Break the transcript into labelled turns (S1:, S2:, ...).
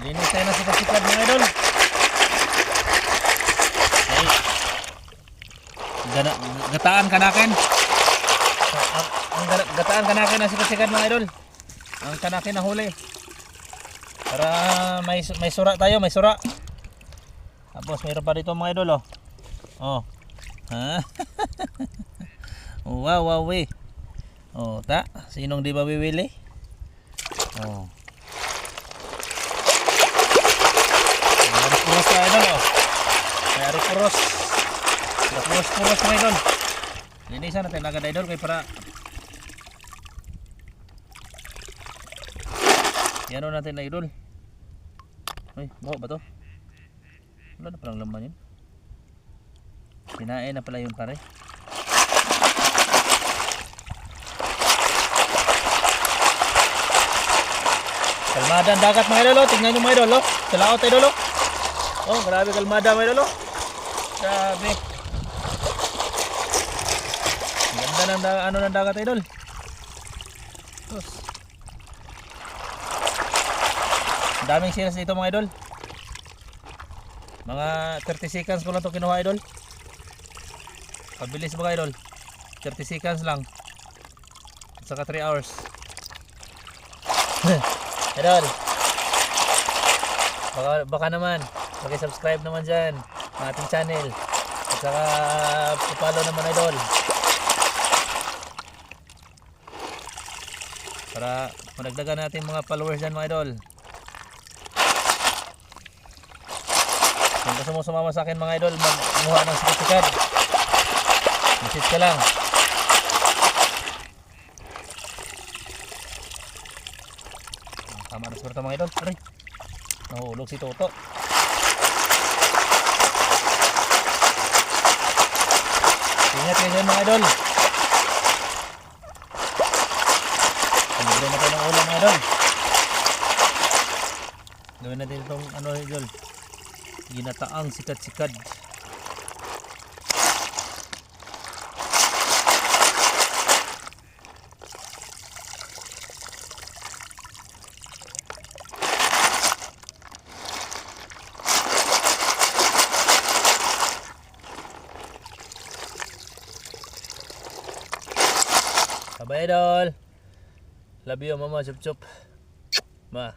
S1: Linis tayo na sikat-sikat mga idol. Ay, gataan kanakin. Ang gataan kanakin na sikat-sikat mga idol. Ang kanakin na huli. Para may sura tayo, may sura. Tapos mayroon pa dito mga idol oh. Oh. Ha? Wow, wow, we. Oh, ta. Sinong di ba bibili? Oh. Puros na idol oh. Kaya puros. Puros mga idol. Linisan natin agad idol kay para yan natin na idol. Ay, baho ba to? Wala na palang laman yun. Kinain na pala yun pare. Kalmada ang dagat mga idol. Tingnan nyo mga idol. Sa laot idol. Oh, grabe kalmada mga idol. Grabe. Ganda ng dagat idol. Tapos daming sinas dito mga idol. Mga 30 seconds ko lang ito kinuha idol. Pabilis mga idol. 30 seconds lang. At saka 3 hours. Idol. Baka naman subscribe naman dyan ang ating channel. At saka follow naman idol. Para madagdagan natin mga followers dyan mga idol. Kung gusto mo sumama sa akin mga idol, magmuha ng sikat-sikat, message ka lang. Tama na suwerta mga idol. Aray, nahulog si Toto. Ingat kayo dyan mga idol. Pagigyan natin ng ulam mga idol. Gawin natin itong ano idol, ginataang sikat-sikat. Bye idol. Love you mama, chup chup. Ma.